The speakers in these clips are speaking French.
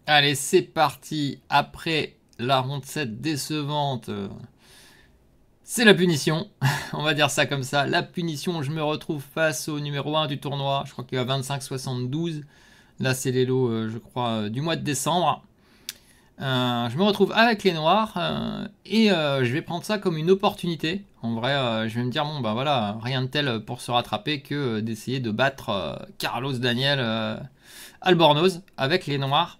Allez, c'est parti. Après la ronde 7 décevante, c'est la punition. On va dire ça comme ça. La punition, je me retrouve face au numéro 1 du tournoi. Je crois qu'il y a 25-72. Là, c'est les lots, je crois, du mois de décembre. Je me retrouve avec les noirs et je vais prendre ça comme une opportunité. En vrai, je vais me dire, bon, bah voilà, rien de tel pour se rattraper que d'essayer de battre Carlos Daniel Albornoz avec les noirs.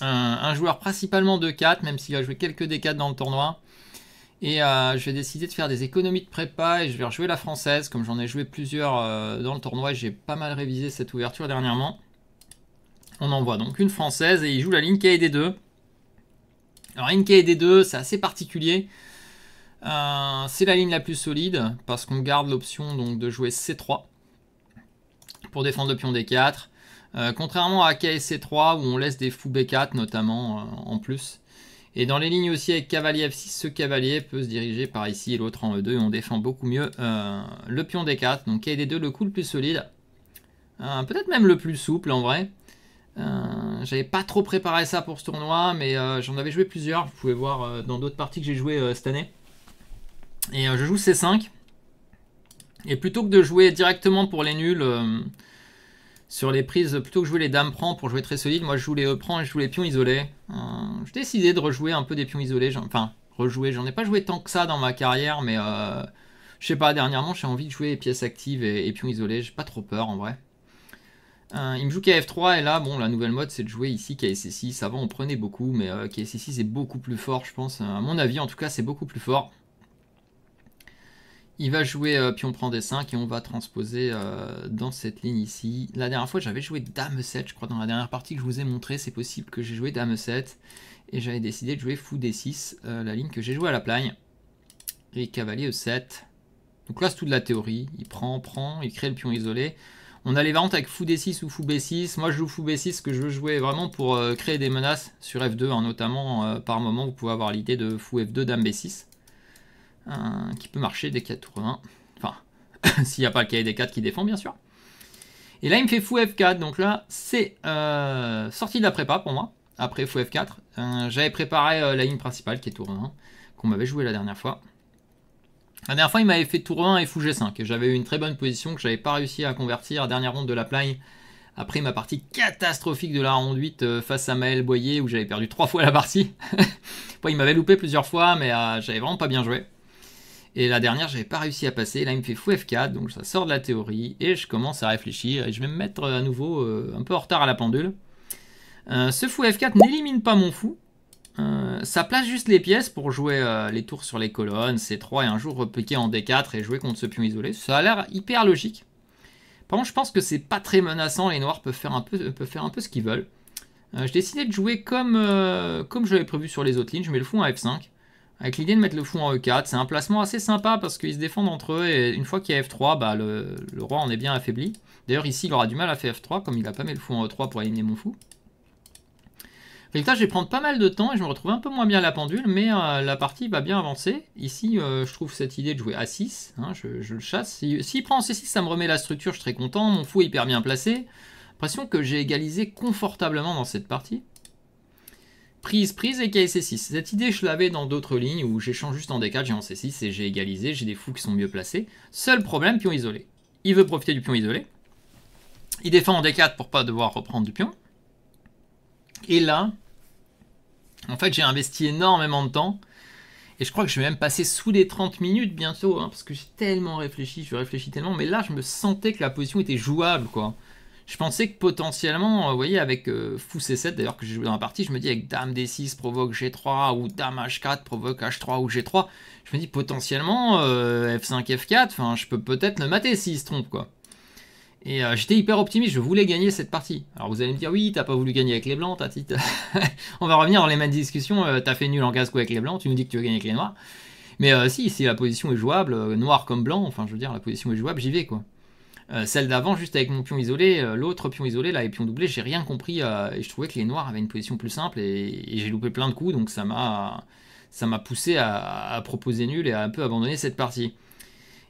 Un joueur principalement de 4, même s'il a joué quelques D4 dans le tournoi. Et je vais décider de faire des économies de prépa et je vais rejouer la française. Comme j'en ai joué plusieurs dans le tournoi, j'ai pas mal révisé cette ouverture dernièrement. On envoie donc une française et il joue la ligne KD2. Alors ligne KD2, c'est assez particulier. C'est la ligne la plus solide parce qu'on garde l'option donc de jouer C3 pour défendre le pion D4. Contrairement à KSC3 où on laisse des fous B4 notamment en plus. Et dans les lignes aussi avec cavalier F6, ce cavalier peut se diriger par ici et l'autre en E2 et on défend beaucoup mieux le pion D4. Donc KD2 le coup le plus solide. Peut-être même le plus souple en vrai. J'avais pas trop préparé ça pour ce tournoi mais j'en avais joué plusieurs. Vous pouvez voir dans d'autres parties que j'ai joué cette année. Et je joue C5. Et plutôt que de jouer directement pour les nuls sur les prises, plutôt que jouer les dames prend pour jouer très solide, moi je joue les E prend et je joue les pions isolés. J'ai décidé de rejouer un peu des pions isolés. Enfin, rejouer, j'en ai pas joué tant que ça dans ma carrière, mais je sais pas, dernièrement j'ai envie de jouer pièces actives et pions isolés. J'ai pas trop peur en vrai. Il me joue KF3 et là, bon, la nouvelle mode c'est de jouer ici KSC6. Avant on prenait beaucoup, mais KSC6 est beaucoup plus fort, je pense. À mon avis, en tout cas, c'est beaucoup plus fort. Il va jouer pion prend D5 et on va transposer dans cette ligne ici. La dernière fois, j'avais joué Dame 7, je crois, dans la dernière partie que je vous ai montré. C'est possible que j'ai joué Dame 7. Et j'avais décidé de jouer Fou D6, la ligne que j'ai joué à la plagne. Et cavalier E7. Donc là, c'est toute de la théorie. Il prend, il crée le pion isolé. On a les variantes avec Fou D6 ou Fou B6. Moi, je joue Fou B6 que je veux jouer vraiment pour créer des menaces sur F2. Hein, notamment, par moment, vous pouvez avoir l'idée de Fou F2, Dame B6. Qui peut marcher dès qu'il y a tour 1. Enfin, s'il n'y a pas le cahier des 4 qui défend, bien sûr. Et là, il me fait fou F4. Donc là, c'est sorti de la prépa pour moi. Après fou F4. J'avais préparé la ligne principale qui est tour 1, qu'on m'avait joué la dernière fois. La dernière fois, il m'avait fait tour 1 et fou G5. Et j'avais eu une très bonne position que j'avais pas réussi à convertir. Dernière ronde de la plagne. Après ma partie catastrophique de la ronde 8 face à Maël Boyer où j'avais perdu 3 fois la partie. Bon, il m'avait loupé plusieurs fois, mais j'avais vraiment pas bien joué. Et la dernière, j'avais pas réussi à passer. Là, il me fait fou F4, donc ça sort de la théorie. Et je commence à réfléchir. Et je vais me mettre à nouveau un peu en retard à la pendule. Ce fou F4 n'élimine pas mon fou. Ça place juste les pièces pour jouer les tours sur les colonnes, C3 et un jour repiquer en D4 et jouer contre ce pion isolé. Ça a l'air hyper logique. Par contre, je pense que c'est pas très menaçant. Les noirs peuvent faire un peu ce qu'ils veulent. J'ai décidé de jouer comme je l'avais prévu sur les autres lignes. Je mets le fou en F5. Avec l'idée de mettre le fou en E4, c'est un placement assez sympa parce qu'ils se défendent entre eux et une fois qu'il y a F3, bah le roi en est bien affaibli. D'ailleurs ici il aura du mal à faire F3 comme il a pas mis le fou en E3 pour éliminer mon fou. Résultat, je vais prendre pas mal de temps et je me retrouve un peu moins bien à la pendule, mais la partie va bien avancer. Ici, je trouve cette idée de jouer A6, hein, je le chasse. S'il prend C6, ça me remet la structure, je suis très content. Mon fou est hyper bien placé. L'impression que j'ai égalisé confortablement dans cette partie. Prise et KC6. Cette idée, je l'avais dans d'autres lignes où j'échange juste en D4, j'ai en C6 et j'ai égalisé, j'ai des fous qui sont mieux placés. Seul problème, pion isolé. Il veut profiter du pion isolé. Il défend en D4 pour pas devoir reprendre du pion. Et là, en fait, j'ai investi énormément de temps. Et je crois que je vais même passer sous les 30 minutes bientôt, hein, parce que j'ai tellement réfléchi, je réfléchis tellement. Mais là, je me sentais que la position était jouable, quoi. Je pensais que potentiellement, vous voyez, avec fou C7, d'ailleurs que j'ai joué dans la partie, je me dis avec Dame D6 provoque G3 ou Dame H4 provoque H3 ou G3, je me dis potentiellement F5 F4, enfin je peux peut-être le mater s'il se trompe quoi. Et j'étais hyper optimiste, je voulais gagner cette partie. Alors vous allez me dire oui, t'as pas voulu gagner avec les blancs, on va revenir dans les mêmes discussions, t'as fait nul en casse-cou avec les blancs, tu nous dis que tu veux gagner avec les noirs. Mais si la position est jouable, noir comme blanc, enfin je veux dire la position est jouable, j'y vais quoi. Celle d'avant, juste avec mon pion isolé, l'autre pion isolé, là, les pions doublés, j'ai rien compris et je trouvais que les noirs avaient une position plus simple et j'ai loupé plein de coups, donc ça m'a poussé à proposer nul et à un peu abandonner cette partie.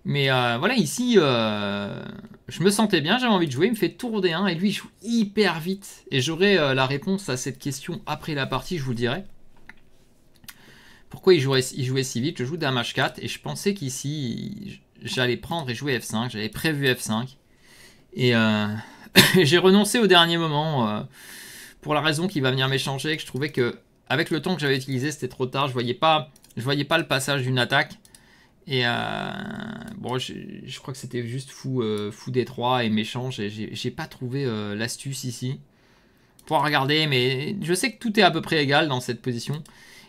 Mais voilà, ici, je me sentais bien, j'avais envie de jouer. Il me fait tour D1 et lui, il joue hyper vite. Et j'aurai la réponse à cette question après la partie, je vous le dirai. Pourquoi il jouait si vite? Je joue Dame H4 et je pensais qu'ici, j'allais prendre et jouer F5. J'avais prévu F5. Et j'ai renoncé au dernier moment pour la raison qui va venir m'échanger, que je trouvais que avec le temps que j'avais utilisé, c'était trop tard. Je voyais pas le passage d'une attaque. Et bon, je crois que c'était juste fou D3 et méchant. J'ai pas trouvé l'astuce ici. Pour regarder, mais je sais que tout est à peu près égal dans cette position.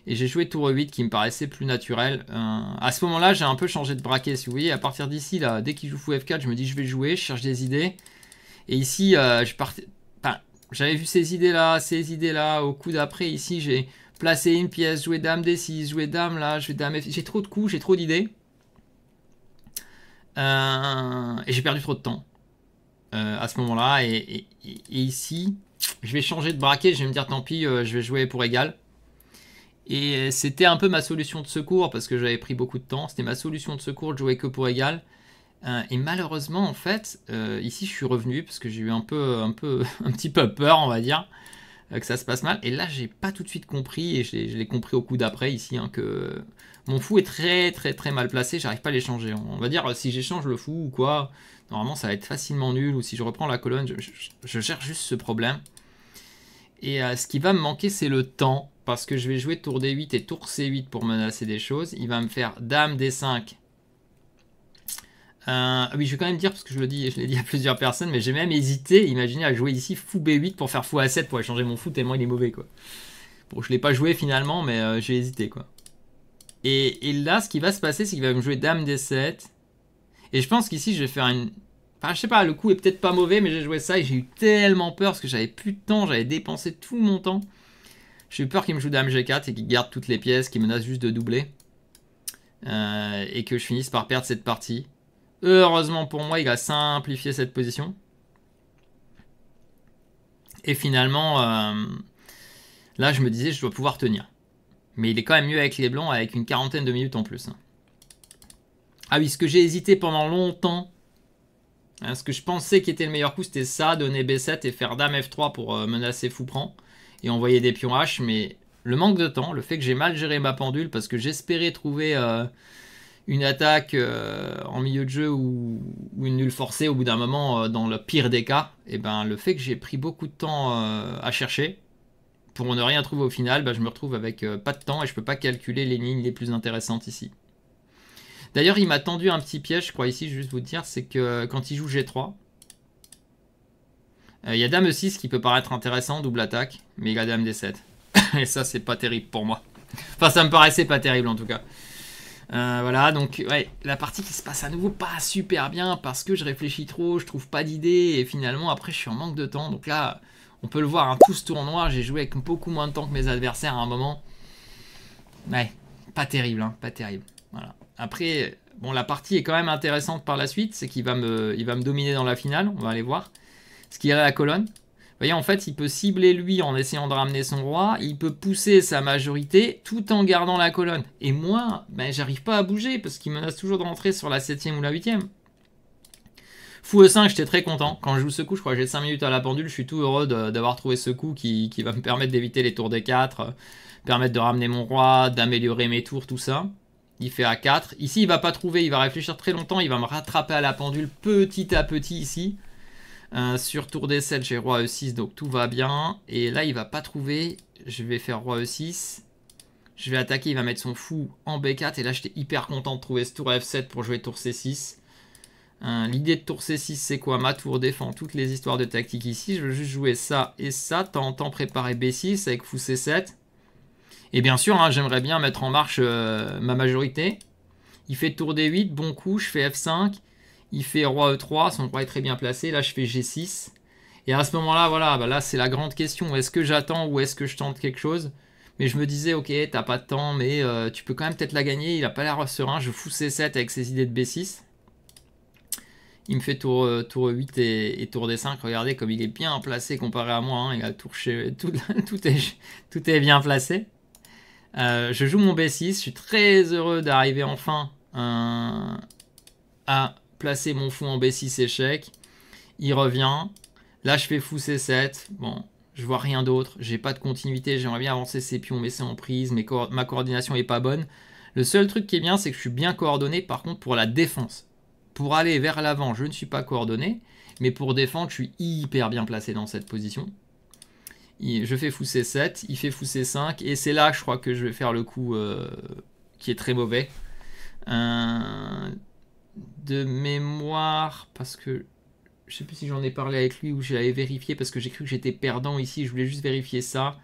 Et j'ai joué tour 8 qui me paraissait plus naturel. À ce moment-là, j'ai un peu changé de braquet. Si vous voyez, à partir d'ici, là, dès qu'il joue fou F4, je me dis je vais jouer, je cherche des idées. Et ici, j'avais vu ces idées-là. Au coup d'après, ici, j'ai placé une pièce, joué Dame D6, joué Dame là, joué Dame F. J'ai trop de coups, j'ai trop d'idées. Et j'ai perdu trop de temps à ce moment-là. Et ici, je vais changer de braquet. Je vais me dire tant pis, je vais jouer pour égal. Et c'était un peu ma solution de secours parce que j'avais pris beaucoup de temps. C'était ma solution de secours de jouer que pour égal. Et malheureusement, en fait, ici je suis revenu parce que j'ai eu un petit peu peur, on va dire, que ça se passe mal. Et là, j'ai pas tout de suite compris, et je l'ai compris au coup d'après ici, hein, que mon fou est très très très mal placé. J'arrive pas à l'échanger. On va dire si j'échange le fou ou quoi, normalement ça va être facilement nul. Ou si je reprends la colonne, je gère juste ce problème. Et ce qui va me manquer, c'est le temps. Parce que je vais jouer tour D8 et tour C8 pour menacer des choses. Il va me faire Dame D5. Oui, je vais quand même dire, parce que je l'ai dit à plusieurs personnes, mais j'ai même hésité, imaginez, à jouer ici fou B8 pour faire fou A7 pour échanger mon fou tellement il est mauvais, quoi. Bon, je l'ai pas joué finalement, mais j'ai hésité, quoi. Et là, ce qui va se passer, c'est qu'il va me jouer Dame D7. Et je pense qu'ici, je vais faire une... Enfin, je sais pas, le coup est peut-être pas mauvais, mais j'ai joué ça et j'ai eu tellement peur parce que j'avais plus de temps, j'avais dépensé tout mon temps. J'ai eu peur qu'il me joue Dame G4 et qu'il garde toutes les pièces, qu'il menace juste de doubler. Et que je finisse par perdre cette partie. Heureusement pour moi, il a simplifié cette position. Et finalement, là, je me disais, je dois pouvoir tenir. Mais il est quand même mieux avec les blancs, avec une quarantaine de minutes en plus. Ah oui, ce que j'ai hésité pendant longtemps, hein, ce que je pensais qui était le meilleur coup, c'était ça, donner B7 et faire Dame F3 pour menacer fou prend. Et envoyer des pions H, mais le manque de temps, le fait que j'ai mal géré ma pendule, parce que j'espérais trouver... une attaque en milieu de jeu ou une nulle forcée au bout d'un moment, dans le pire des cas, et ben le fait que j'ai pris beaucoup de temps à chercher pour ne rien trouver au final, ben, je me retrouve avec pas de temps et je peux pas calculer les lignes les plus intéressantes ici. D'ailleurs, il m'a tendu un petit piège, je crois ici, juste vous dire, c'est que quand il joue G3, il y a Dame E6 qui peut paraître intéressant, double attaque, mais il a Dame D7. Et ça, c'est pas terrible pour moi. Enfin, ça me paraissait pas terrible en tout cas. Voilà, donc ouais, la partie qui se passe à nouveau pas super bien parce que je réfléchis trop, je trouve pas d'idées et finalement après je suis en manque de temps. Donc là, on peut le voir, hein, tout ce tournoi, j'ai joué avec beaucoup moins de temps que mes adversaires à un moment. Ouais, pas terrible, hein, pas terrible. Voilà. Après, bon, la partie est quand même intéressante par la suite, c'est qu'il va me dominer dans la finale, on va aller voir. Ce qui irait à la colonne. Vous voyez, en fait, il peut cibler lui en essayant de ramener son roi, il peut pousser sa majorité tout en gardant la colonne. Et moi, ben, j'arrive pas à bouger parce qu'il menace toujours de rentrer sur la 7ème ou la 8ème. Fou E5, j'étais très content. Quand je joue ce coup, je crois que j'ai 5 minutes à la pendule, je suis tout heureux d'avoir trouvé ce coup qui va me permettre d'éviter les tours D4, permettre de ramener mon roi, d'améliorer mes tours, tout ça. Il fait A4. Ici, il va pas trouver, il va réfléchir très longtemps, il va me rattraper à la pendule petit à petit ici. Sur tour D7, j'ai roi E6, donc tout va bien. Et là, il va pas trouver. Je vais faire roi E6. Je vais attaquer, il va mettre son fou en B4. Et là, j'étais hyper content de trouver ce tour F7 pour jouer tour C6. L'idée de tour C6, c'est quoi? Ma tour défend toutes les histoires de tactique ici. Je veux juste jouer ça et ça. Temps préparer B6 avec fou C7. Et bien sûr, hein, j'aimerais bien mettre en marche ma majorité. Il fait tour D8, bon coup, je fais F5. Il fait roi E3, son roi est très bien placé. Là, je fais G6. Et à ce moment-là, voilà, bah là, c'est la grande question. Est-ce que j'attends ou est-ce que je tente quelque chose? Mais je me disais, ok, t'as pas de temps, mais tu peux quand même peut-être la gagner. Il a pas l'air serein. Je fous C7 avec ses idées de B6. Il me fait tour 8 et tour D5. Regardez comme il est bien placé comparé à moi. Hein. Il a tout est bien placé. Je joue mon B6. Je suis très heureux d'arriver enfin à à placer mon fou en B6 échec. Il revient. Là, je fais fou C7. Bon, je vois rien d'autre. J'ai pas de continuité. J'aimerais bien avancer ces pions, mais c'est en prise. Ma coordination est pas bonne. Le seul truc qui est bien, c'est que je suis bien coordonné. Par contre, pour la défense. Pour aller vers l'avant, je ne suis pas coordonné. Mais pour défendre, je suis hyper bien placé dans cette position. Je fais fou C7. Il fait fou C5. Et c'est là, je crois, que je vais faire le coup qui est très mauvais. De mémoire, parce que je sais plus si j'en ai parlé avec lui ou j'avais vérifié parce que j'ai cru que j'étais perdant ici, je voulais juste vérifier ça.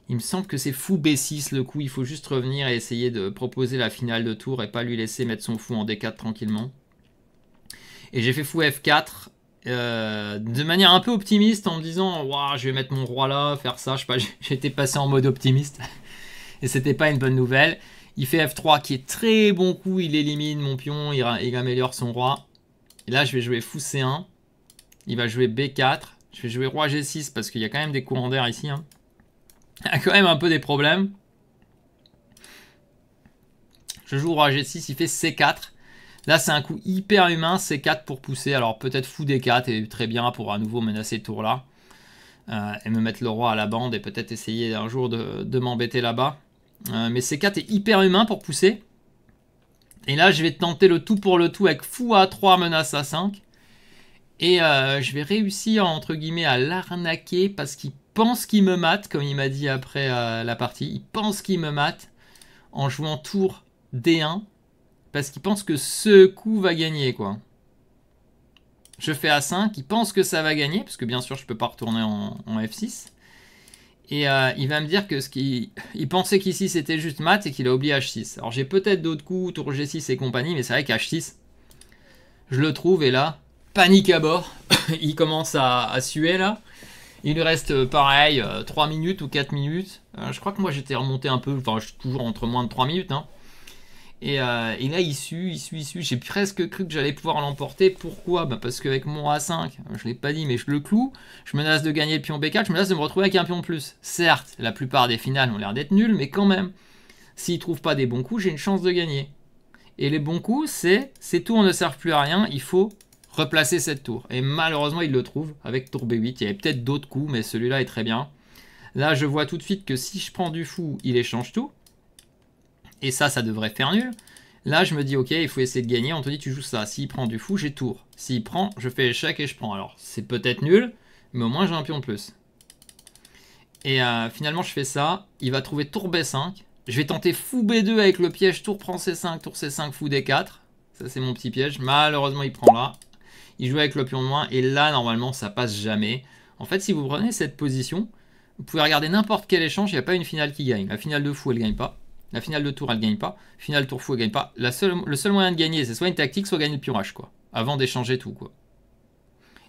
Il me semble que c'est fou B6 le coup, il faut juste revenir et essayer de proposer la finale de tour et pas lui laisser mettre son fou en D4 tranquillement. Et j'ai fait fou F4 de manière un peu optimiste en me disant waouh, je vais mettre mon roi là, faire ça, je sais pas, j'étais passé en mode optimiste et c'était pas une bonne nouvelle. Il fait F3 qui est très bon coup, il élimine mon pion, il améliore son roi. Et là je vais jouer fou C1. Il va jouer B4. Je vais jouer roi G6 parce qu'il y a quand même des courants d'air ici. Hein. Il y a quand même un peu des problèmes. Je joue roi G6, il fait C4. Là, c'est un coup hyper humain, C4 pour pousser. Alors peut-être fou D4 et très bien pour à nouveau menacer tour là. Et me mettre le roi à la bande et peut-être essayer un jour de m'embêter là-bas. Mais C4 est hyper humain pour pousser. Et là, je vais tenter le tout pour le tout avec fou A3 menace A5. Et je vais réussir, entre guillemets, à l'arnaquer parce qu'il pense qu'il me mate, comme il m'a dit après la partie. Il pense qu'il me mate en jouant tour D1 parce qu'il pense que ce coup va gagner, quoi. Je fais A5, il pense que ça va gagner, parce que bien sûr, je peux pas retourner en F6. Et il va me dire que il pensait qu'ici, c'était juste mat et qu'il a oublié H6. Alors, j'ai peut-être d'autres coups, tour G6 et compagnie, mais c'est vrai qu'H6, je le trouve, et là... Panique à bord, il commence à suer là. Il lui reste pareil 3 minutes ou 4 minutes. Je crois que moi j'étais remonté un peu, enfin je suis toujours entre moins de 3 minutes. Hein. Et là il sue. J'ai presque cru que j'allais pouvoir l'emporter. Pourquoi parce qu'avec mon A5, je ne l'ai pas dit mais je le cloue. Je menace de gagner le pion B4, je menace de me retrouver avec un pion de plus. Certes, la plupart des finales ont l'air d'être nulles, mais quand même. S'il ne trouve pas des bons coups, j'ai une chance de gagner. Et les bons coups, ces tours ne servent plus à rien, il faut... replacer cette tour. Et malheureusement, il le trouve avec tour B8. Il y avait peut-être d'autres coups, mais celui-là est très bien. Là, je vois tout de suite que si je prends du fou, il échange tout. Et ça devrait faire nul. Là, je me dis, ok, il faut essayer de gagner. On te dit, tu joues ça. S'il prend du fou, j'ai tour. S'il prend, je fais échec et je prends. Alors, c'est peut-être nul, mais au moins, j'ai un pion de plus. Et finalement, je fais ça. Il va trouver tour B5. Je vais tenter fou B2 avec le piège tour prend C5, tour C5, fou D4. Ça, c'est mon petit piège. Malheureusement, il prend là. Il joue avec le pion de moins et là normalement ça passe jamais. En fait si vous prenez cette position, vous pouvez regarder n'importe quel échange, il n'y a pas une finale qui gagne. La finale de fou elle gagne pas, la finale de tour elle gagne pas, finale tour fou elle gagne pas. Le seul moyen de gagner c'est soit une tactique soit gagner le pion H quoi, avant d'échanger tout quoi.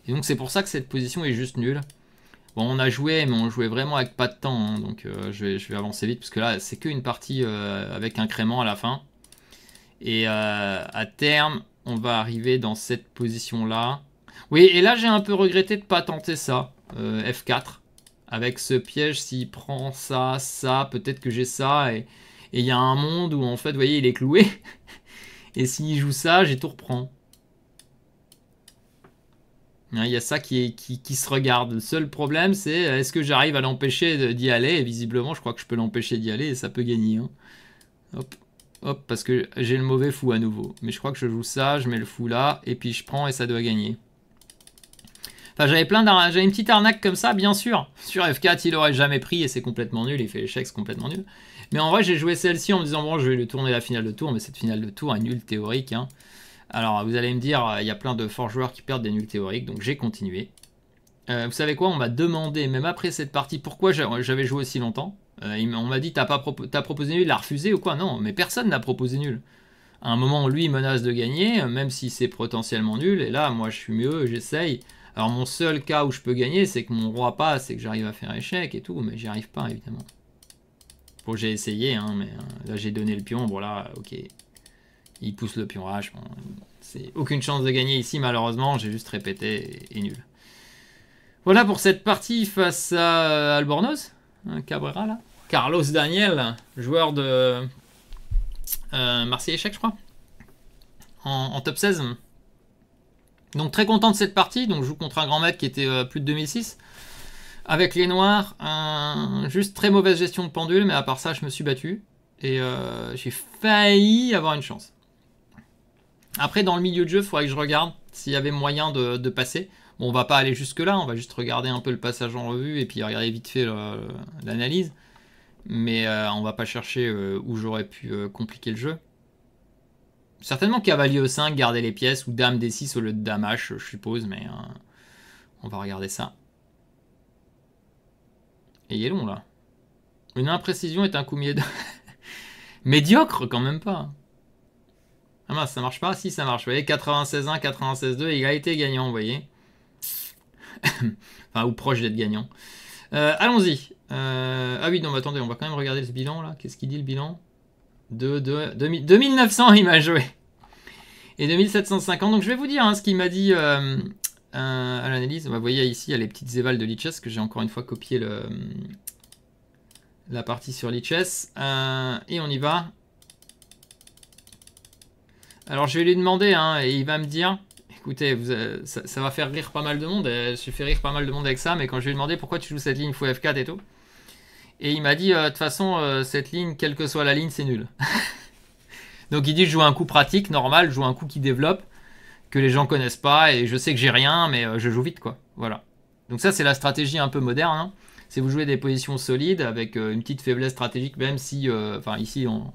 Et donc c'est pour ça que cette position est juste nulle. Bon on a joué mais on jouait vraiment avec pas de temps hein, donc je vais avancer vite parce que là c'est qu'une partie avec incrément à la fin. Et à terme on va arriver dans cette position-là. Oui, et là, j'ai un peu regretté de ne pas tenter ça. F4. Avec ce piège, s'il prend ça, peut-être que j'ai ça. Et il y a un monde où, en fait, vous voyez, il est cloué. Et s'il joue ça, j'ai tout reprend. Il y a ça qui se regarde. Le seul problème, c'est est-ce que j'arrive à l'empêcher d'y aller. Et visiblement, je crois que je peux l'empêcher d'y aller et ça peut gagner. Hein. Hop. Hop, parce que j'ai le mauvais fou à nouveau. Mais je crois que je joue ça, je mets le fou là, et puis je prends et ça doit gagner. Enfin, j'avais une petite arnaque comme ça, bien sûr. Sur F4, il aurait jamais pris et c'est complètement nul. Il fait l'échec, c'est complètement nul. Mais en vrai, j'ai joué celle-ci en me disant, bon, je vais lui tourner la finale de tour, mais cette finale de tour est nulle théorique. Hein. Alors, vous allez me dire, il y a plein de forts joueurs qui perdent des nuls théoriques, donc j'ai continué. Vous savez quoi, on m'a demandé, même après cette partie, pourquoi j'avais joué aussi longtemps. On m'a dit, t'as proposé nul, il a refusé ou quoi? Non, mais personne n'a proposé nul. À un moment, lui, il menace de gagner, même si c'est potentiellement nul. Et là, moi, je suis mieux, j'essaye. Alors, mon seul cas où je peux gagner, c'est que mon roi passe et que j'arrive à faire échec et tout. Mais j'y arrive pas, évidemment. Bon, j'ai essayé, hein, mais là, j'ai donné le pion. Bon, là, ok. Il pousse le pion H. Bon, c'est aucune chance de gagner ici, malheureusement. J'ai juste répété et nul. Voilà pour cette partie face à Albornoz. Cabrera, là. Carlos Daniel, joueur de Marseille Échec, je crois. En top 16. Donc très content de cette partie. Donc je joue contre un grand maître qui était plus de 2006. Avec les noirs, juste très mauvaise gestion de pendule, mais à part ça, je me suis battu. Et j'ai failli avoir une chance. Après, dans le milieu de jeu, il faudrait que je regarde s'il y avait moyen de passer. Bon, on va pas aller jusque là, on va juste regarder un peu le passage en revue et puis regarder vite fait l'analyse. Mais on va pas chercher où j'aurais pu compliquer le jeu. Certainement cavalier E5, garder les pièces, ou dame D6 au lieu de dame H, je suppose, mais on va regarder ça. Et il est long là. Une imprécision est un coup médiocre quand même pas. Ah mince, ça marche pas? Si, ça marche. Vous voyez, 96-1, 96-2, égalité gagnant, vous voyez. Enfin, ou proche d'être gagnant. Allons-y. Ah oui, non, mais attendez, on va quand même regarder ce bilan là. Qu'est-ce qu'il dit le bilan? 2900 il m'a joué. Et 2750. Donc je vais vous dire ce qu'il m'a dit à l'analyse. Vous voyez ici, il y a les petites évals de Lichess que j'ai encore une fois copié la partie sur Lichess. Et on y va. Alors je vais lui demander, et il va me dire, écoutez, ça va faire rire pas mal de monde, je fais rire pas mal de monde avec ça, mais quand je lui ai demandé pourquoi tu joues cette ligne fou F4 et tout, et il m'a dit, de toute façon, cette ligne, quelle que soit la ligne, c'est nul. Donc il dit, je joue un coup pratique, normal, je joue un coup qui développe, que les gens connaissent pas, et je sais que j'ai rien, mais je joue vite, quoi. Voilà. Donc ça, c'est la stratégie un peu moderne, c'est vous jouez des positions solides, avec une petite faiblesse stratégique, même si, enfin ici, en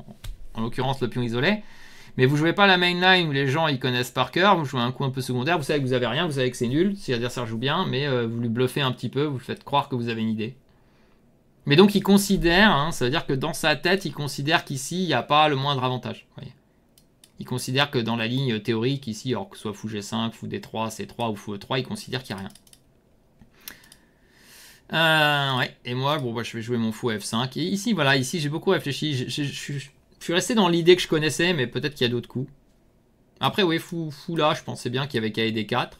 l'occurrence, le pion isolé. Mais vous jouez pas la main line où les gens ils connaissent par cœur, vous jouez un coup un peu secondaire, vous savez que vous avez rien, vous savez que c'est nul si l'adversaire joue bien, mais vous lui bluffez un petit peu, vous faites croire que vous avez une idée. Mais donc il considère, ça veut dire que dans sa tête, il considère qu'ici il n'y a pas le moindre avantage. Voyez. Il considère que dans la ligne théorique, ici, alors que ce soit fou G5, fou D3, C3 ou fou E3, il considère qu'il n'y a rien. Ouais, et moi, bon, bah, je vais jouer mon fou F5. Et ici, voilà, ici j'ai beaucoup réfléchi, je suis resté dans l'idée que je connaissais, mais peut-être qu'il y a d'autres coups. Après, oui, fou là, je pensais bien qu'il y avait KD 4.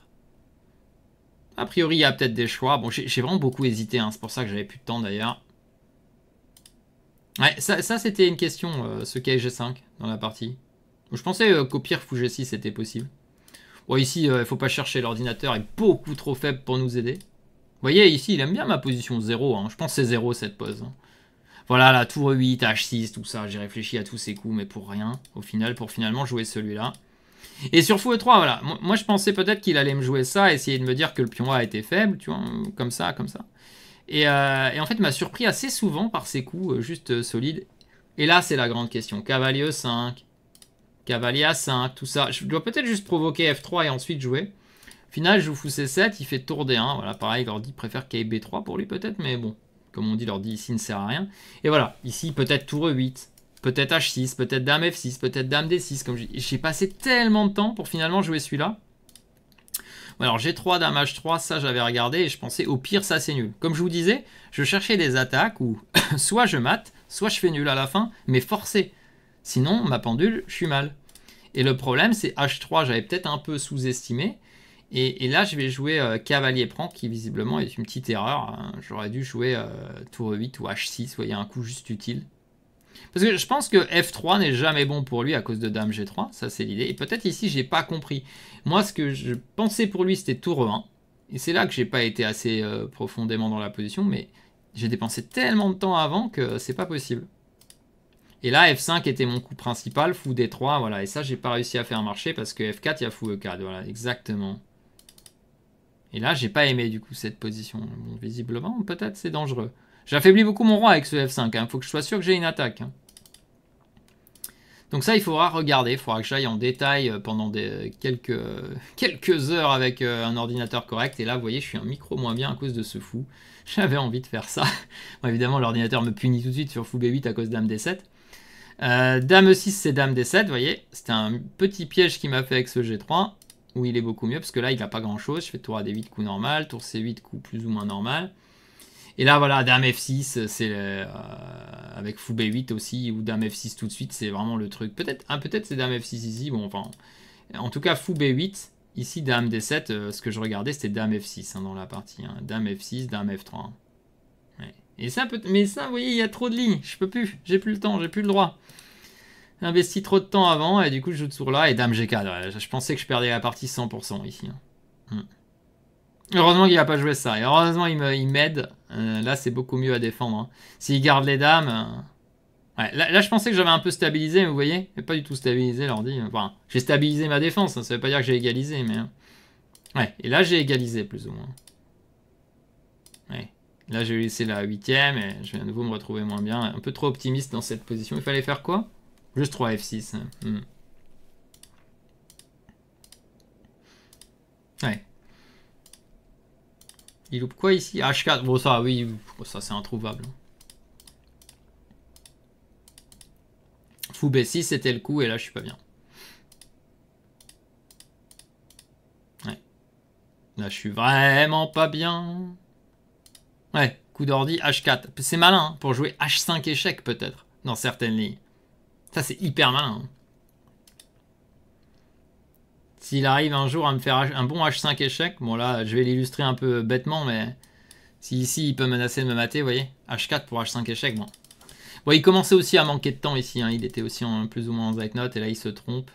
A priori, il y a peut-être des choix. Bon, j'ai vraiment beaucoup hésité, c'est pour ça que j'avais plus de temps d'ailleurs. Ouais, ça c'était une question, ce KG5 dans la partie. Je pensais qu'au pire, fou G6 c'était possible. Bon, ici, il faut pas chercher, l'ordinateur est beaucoup trop faible pour nous aider. Vous voyez, ici, il aime bien ma position 0. Je pense que c'est 0 cette pose. Voilà, la tour E8, H6, tout ça, j'ai réfléchi à tous ces coups, mais pour rien, au final, pour finalement jouer celui-là. Et sur fou E3, voilà, moi je pensais peut-être qu'il allait me jouer ça, essayer de me dire que le pion A était faible, tu vois, comme ça, comme ça. Et en fait, il m'a surpris assez souvent par ces coups juste solides. Et là, c'est la grande question. Cavalier E5, cavalier A5, tout ça. Je dois peut-être juste provoquer F3 et ensuite jouer. Au final, je joue fou C7, il fait tour D1. Voilà, pareil, l'ordi préfère KB3 pour lui peut-être, mais bon, comme on dit, l'ordi ici ne sert à rien. Et voilà, ici peut-être tour E8, peut-être H6, peut-être dame F6, peut-être dame D6. Comme j'ai passé tellement de temps pour finalement jouer celui-là. Alors G3, dame H3, ça j'avais regardé et je pensais au pire ça c'est nul. Comme je vous disais, je cherchais des attaques où soit je mate, soit je fais nul à la fin, mais forcé. Sinon, ma pendule, je suis mal. Et le problème, c'est H3, j'avais peut-être un peu sous-estimé. Et là, je vais jouer cavalier prend, qui visiblement est une petite erreur. J'aurais dû jouer tour E8 ou H6, vous voyez, un coup juste utile. Parce que je pense que F3 n'est jamais bon pour lui à cause de dame G3, ça c'est l'idée. Et peut-être ici, j'ai pas compris. Moi, ce que je pensais pour lui, c'était tour E1. Et c'est là que j'ai pas été assez profondément dans la position, mais j'ai dépensé tellement de temps avant que c'est pas possible. Et là, F5 était mon coup principal, fou D3, voilà. Et ça, j'ai pas réussi à faire marcher parce que F4, il y a fou E4, voilà, exactement. Et là, j'ai pas aimé du coup cette position. Bon, visiblement, peut-être c'est dangereux. J'affaiblis beaucoup mon roi avec ce F5, faut que je sois sûr que j'ai une attaque. Donc ça, il faudra regarder, il faudra que j'aille en détail pendant quelques heures avec un ordinateur correct. Et là, vous voyez, je suis un micro moins bien à cause de ce fou. J'avais envie de faire ça. Bon, évidemment, l'ordinateur me punit tout de suite sur fou B8 à cause dame D7. Dame E6, c'est dame D7, vous voyez. C'était un petit piège qu'il m'a fait avec ce G3, où il est beaucoup mieux, parce que là, il n'a pas grand-chose. Je fais tour A8, coup normal, tour C8, coup plus ou moins normal. Et là, voilà, dame F6, c'est avec fou B8 aussi, ou dame F6 tout de suite, c'est vraiment le truc. Peut-être c'est dame F6 ici, bon, enfin, en tout cas, fou B8, ici, dame D7, ce que je regardais, c'était dame F6 dans la partie. Dame F6, dame F3. Ouais. Et ça, mais ça, vous voyez, il y a trop de lignes, je peux plus, j'ai plus le temps, j'ai plus le droit. J'ai investi trop de temps avant, et du coup, je joue de tour là, et dame G4. Ouais, je pensais que je perdais la partie 100% ici. Heureusement qu'il n'a pas joué ça. Et heureusement, il m'aide. Là, c'est beaucoup mieux à défendre. Hein. S'il garde les dames... Ouais, là, je pensais que j'avais un peu stabilisé, mais vous voyez, j'ai pas du tout stabilisé l'ordi. Enfin, j'ai stabilisé ma défense, hein, ça veut pas dire que j'ai égalisé, mais... Ouais, et là, j'ai égalisé, plus ou moins. Ouais. Là, j'ai laissé la 8ème, et je vais à nouveau me retrouver moins bien. Un peu trop optimiste dans cette position. Il fallait faire quoi? Juste 3 F6. Ouais. Il loupe quoi ici? H4. Bon, ça, oui, ça, c'est introuvable. Fou B6, c'était le coup, et là, je suis pas bien. Ouais. Là, je suis vraiment pas bien. Ouais, coup d'ordi, H4. C'est malin, hein, pour jouer H5 échec, peut-être, dans certaines lignes. Ça, c'est hyper malin. Hein. S'il arrive un jour à me faire un bon H5 échec, bon là, je vais l'illustrer un peu bêtement, mais si ici, il peut menacer de me mater, vous voyez, H4 pour H5 échec, bon. Bon, il commençait aussi à manquer de temps ici, hein. Il était aussi plus ou moins en Zeitnote, et là, il se trompe.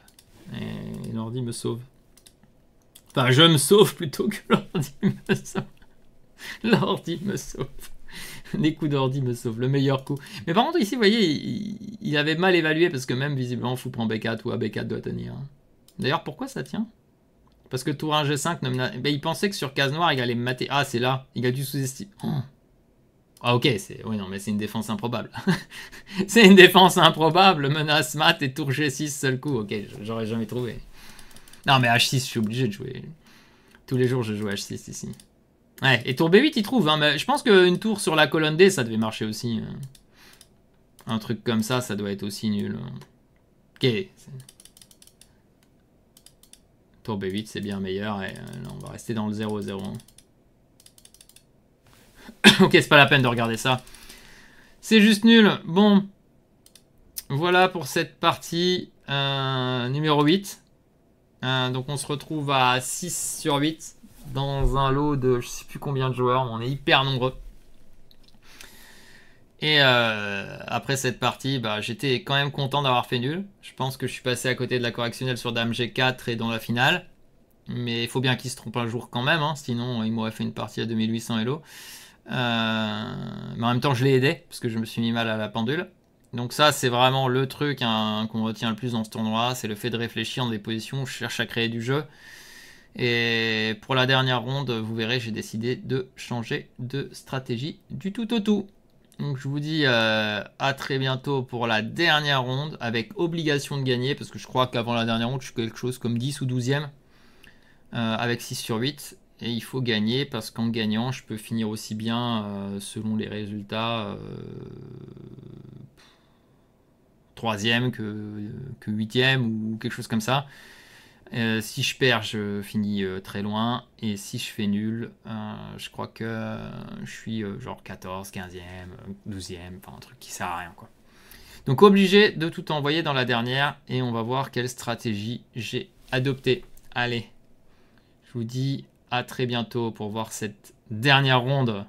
Et l'ordi me sauve. Enfin, je me sauve plutôt que l'ordi me sauve. L'ordi me sauve. Les coups d'ordi me sauvent, le meilleur coup. Mais par contre, ici, vous voyez, il avait mal évalué, parce que même, visiblement, fou prend B4 ou AB4 doit tenir. D'ailleurs, pourquoi ça tient? Parce que tour 1 G5, ben, il pensait que sur case noire, il allait me mater. Ah, c'est là, il a dû sous-estimer. Oh. Ah ok, oui non mais c'est une défense improbable. C'est une défense improbable, menace mat et tour G6 seul coup. Ok, j'aurais jamais trouvé. Non mais H6, je suis obligé de jouer. Tous les jours je joue H6 ici. Ouais, et tour B8 il trouve, hein, mais je pense qu'une tour sur la colonne D ça devait marcher aussi. Un truc comme ça doit être aussi nul. Ok. Tour B8 c'est bien meilleur et là, on va rester dans le 0-0. Ok, c'est pas la peine de regarder ça. C'est juste nul. Bon. Voilà pour cette partie numéro 8. Donc on se retrouve à 6 sur 8 dans un lot de je sais plus combien de joueurs, mais on est hyper nombreux. Et après cette partie, bah, j'étais quand même content d'avoir fait nul. Je pense que je suis passé à côté de la correctionnelle sur Dame G4 et dans la finale. Mais il faut bien qu'il se trompe un jour quand même, hein, sinon il m'aurait fait une partie à 2800 Elo. Mais en même temps, je l'ai aidé, parce que je me suis mis mal à la pendule. Donc ça, c'est vraiment le truc hein, qu'on retient le plus dans ce tournoi, c'est le fait de réfléchir dans des positions où je cherche à créer du jeu. Et pour la dernière ronde, vous verrez, j'ai décidé de changer de stratégie du tout au tout. Donc je vous dis à très bientôt pour la dernière ronde, avec obligation de gagner, parce que je crois qu'avant la dernière ronde, je suis quelque chose comme 10 ou 12e, avec 6 sur 8. Et il faut gagner parce qu'en gagnant, je peux finir aussi bien selon les résultats 3e que 8e ou quelque chose comme ça. Si je perds, je finis très loin. Et si je fais nul, je crois que je suis genre 14, 15e, 12e, enfin un truc qui sert à rien quoi. Donc obligé de tout envoyer dans la dernière et on va voir quelle stratégie j'ai adoptée. Allez, je vous dis à très bientôt pour voir cette dernière ronde.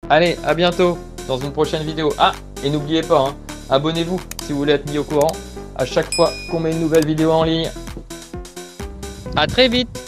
Allez, à bientôt dans une prochaine vidéo. Ah, et n'oubliez pas, hein, abonnez-vous si vous voulez être mis au courant à chaque fois qu'on met une nouvelle vidéo en ligne. À très vite!